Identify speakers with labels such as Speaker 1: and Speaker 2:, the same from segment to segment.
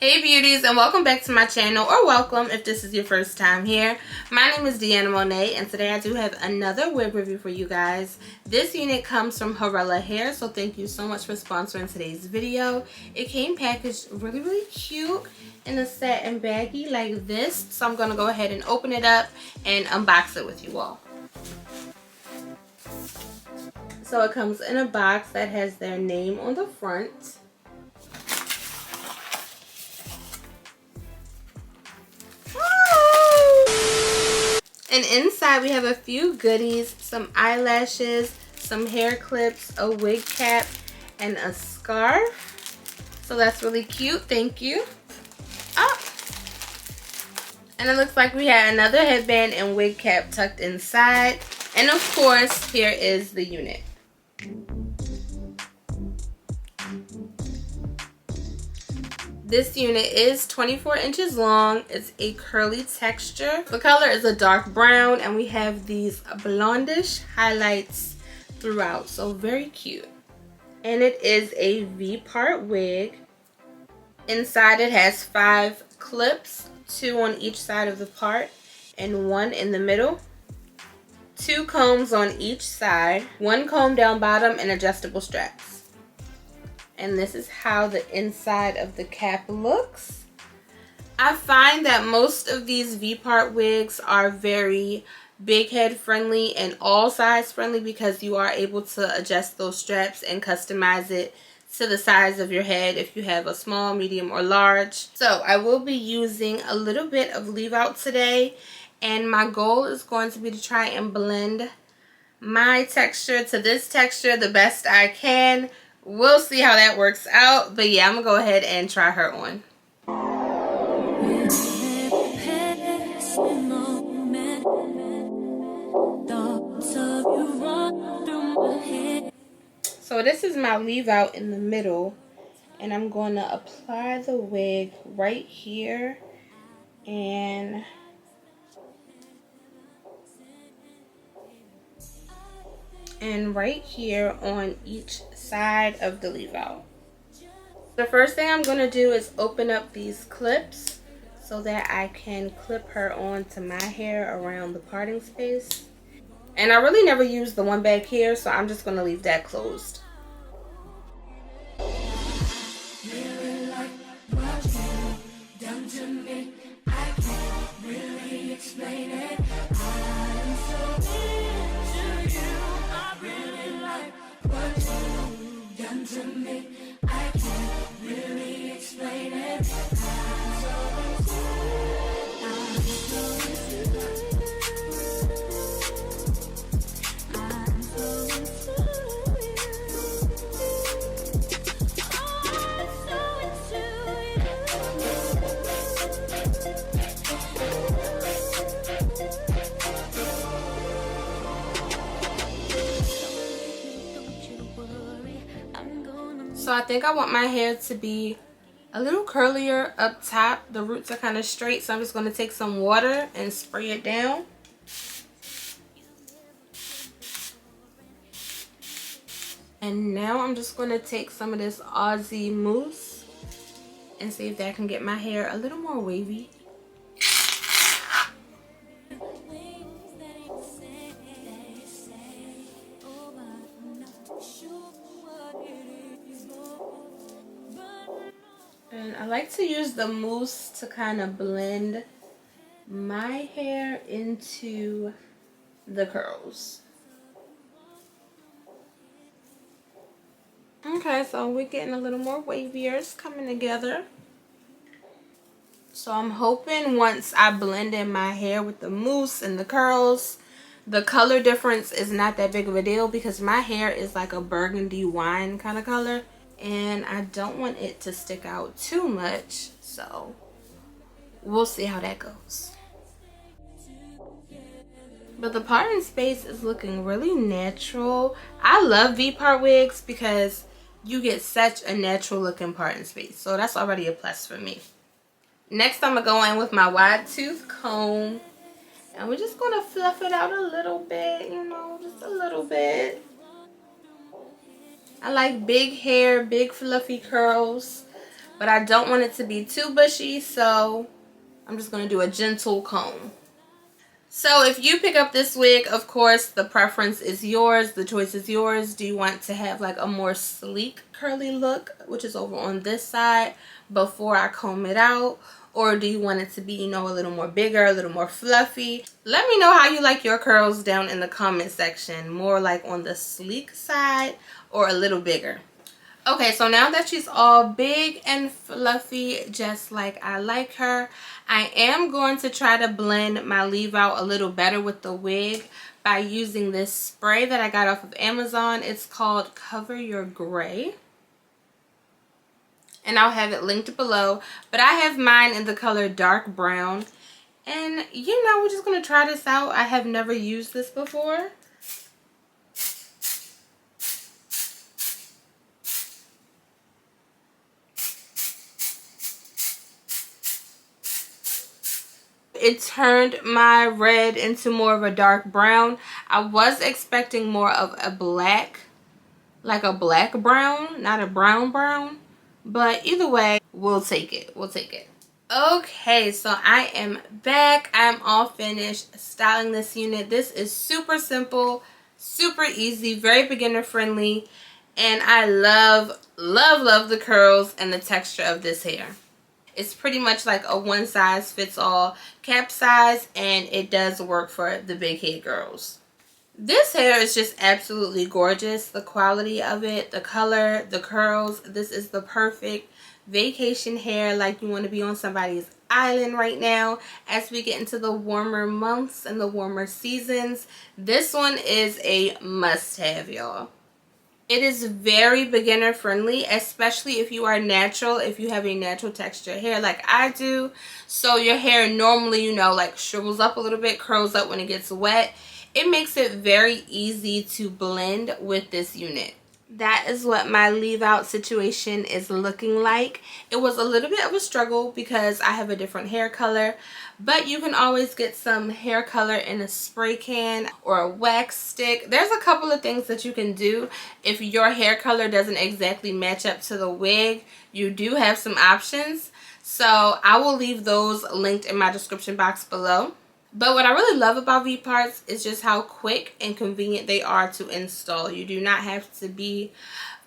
Speaker 1: Hey beauties, and welcome back to my channel, or welcome if this is your first time here. My name is Deanna Monet, and today I do have another wig review for you guys. This unit comes from Hurela Hair, so thank you so much for sponsoring today's video. It came packaged really cute in a satin baggie like this, so I'm gonna go ahead and open it up and unbox it with you all. So it comes in a box that has their name on the front. And inside we have a few goodies, some eyelashes, some hair clips, a wig cap, and a scarf. So that's really cute, thank you. Oh. And it looks like we had another headband and wig cap tucked inside. And of course, here is the unit. This unit is 24 inches long. It's a curly texture. The color is a dark brown, and we have these blondish highlights throughout, so very cute. And it is a V-part wig. Inside it has 5 clips, 2 on each side of the part and 1 in the middle. 2 combs on each side, 1 comb down bottom, and adjustable straps. And this is how the inside of the cap looks. I find that most of these V-part wigs are very big head friendly and all size friendly because you are able to adjust those straps and customize it to the size of your head if you have a small, medium, or large. So I will be using a little bit of leave out today, and my goal is going to be to try and blend my texture to this texture the best I can. We'll see how that works out, but yeah, I'm gonna go ahead and try her on. So this is my leave out in the middle, and I'm going to apply the wig right here and right here on each side of the leave out. The first thing I'm going to do is open up these clips so that I can clip her onto my hair around the parting space. And I really never use the one back here, so I'm just going to leave that closed. So I think I want my hair to be a little curlier up top. The roots are kind of straight, so I'm just going to take some water and spray it down. And now I'm just going to take some of this Aussie mousse and see if that can get my hair a little more wavy. And I like to use the mousse to kind of blend my hair into the curls. Okay, so we're getting a little more wavier. It's coming together. So I'm hoping once I blend in my hair with the mousse and the curls, the color difference is not that big of a deal because my hair is like a burgundy wine kind of color. And I don't want it to stick out too much, so we'll see how that goes. But the parting space is looking really natural. I love V-part wigs because you get such a natural looking parting space, so that's already a plus for me. Next, I'm gonna go in with my wide tooth comb, and we're just gonna fluff it out a little bit, you know, just a little bit. I like big hair, big fluffy curls. but I don't want it to be too bushy, so I'm just going to do a gentle comb. So if you pick up this wig, of course, the preference is yours. The choice is yours. Do you want to have like a more sleek curly look, which is over on this side, before I comb it out? Or do you want it to be, you know, a little more bigger, a little more fluffy? Let me know how you like your curls down in the comment section. More like on the sleek side or a little bigger. Okay, so now that she's all big and fluffy, just like I like her, I am going to try to blend my leave out a little better with the wig by using this spray that I got off of Amazon. It's called Cover Your Gray, and I'll have it linked below, but I have mine in the color dark brown. And you know, we're just going to try this out. I have never used this before. It turned my red into more of a dark brown. I was expecting more of a black, like a black brown, not a brown brown. But either way, we'll take it. We'll take it. Okay, so I am back. I'm all finished styling this unit. This is super simple, super easy, very beginner friendly. And I love, love, love the curls and the texture of this hair. It's pretty much like a one size fits all cap size, and it does work for the big head girls. This hair is just absolutely gorgeous. The quality of it, the color, the curls. This is the perfect vacation hair, like you want to be on somebody's island right now as we get into the warmer months and the warmer seasons. This one is a must-have, y'all. It is very beginner friendly, especially if you are natural, if you have a natural texture hair like I do. So your hair normally, you know, like shrivels up a little bit, curls up when it gets wet. It makes it very easy to blend with this unit. That is what my leave out situation is looking like. It was a little bit of a struggle because I have a different hair color, but you can always get some hair color in a spray can or a wax stick. There's a couple of things that you can do if your hair color doesn't exactly match up to the wig. You do have some options, so I will leave those linked in my description box below. But what I really love about V-Parts is just how quick and convenient they are to install. You do not have to be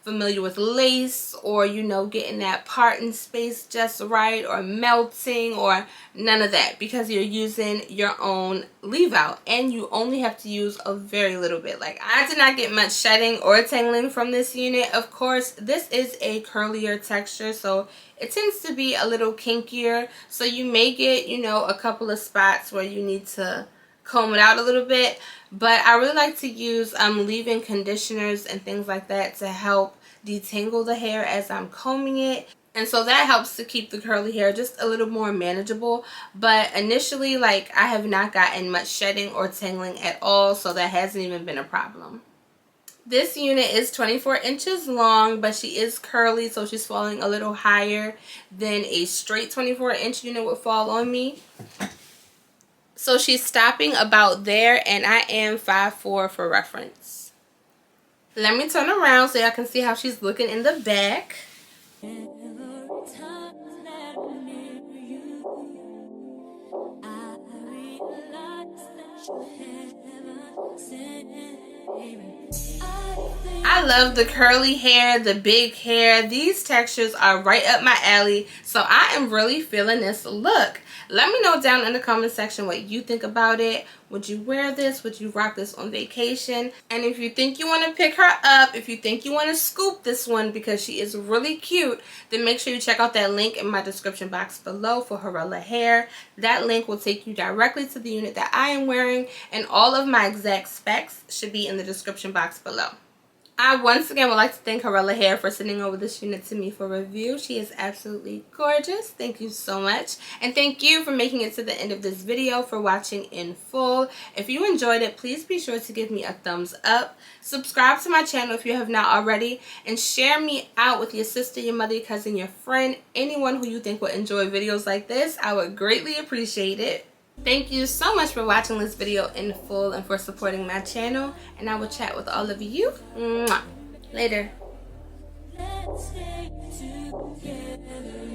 Speaker 1: familiar with lace or, you know, getting that parting space just right or melting or none of that, because you're using your own leave out and you only have to use a very little bit. Like, I did not get much shedding or tangling from this unit. Of course, this is a curlier texture, so it tends to be a little kinkier, so you may get, you know, a couple of spots where you need to comb it out a little bit. But I really like to use leave-in conditioners and things like that to help detangle the hair as I'm combing it. And so that helps to keep the curly hair just a little more manageable. But initially, like, I have not gotten much shedding or tangling at all, so that hasn't even been a problem. This unit is 24 inches long, but she is curly, so she's falling a little higher than a straight 24-inch unit would fall on me. So she's stopping about there, and I am 5'4" for reference. Let me turn around so y'all can see how she's looking in the back. I love the curly hair, the big hair. These textures are right up my alley, so I am really feeling this look. Let me know down in the comment section what you think about it. Would you wear this? Would you rock this on vacation? And if you think you want to pick her up, if you think you want to scoop this one because she is really cute, then make sure you check out that link in my description box below for Hurela hair. That link will take you directly to the unit that I am wearing, and all of my exact specs should be in the description box below. I once again would like to thank Hurela Hair for sending over this unit to me for review. She is absolutely gorgeous. Thank you so much. And thank you for making it to the end of this video, for watching in full. If you enjoyed it, please be sure to give me a thumbs up. Subscribe to my channel if you have not already. And share me out with your sister, your mother, your cousin, your friend, anyone who you think would enjoy videos like this. I would greatly appreciate it. Thank you so much for watching this video in full and for supporting my channel, and I will chat with all of you. Mwah. Later.
Speaker 2: together.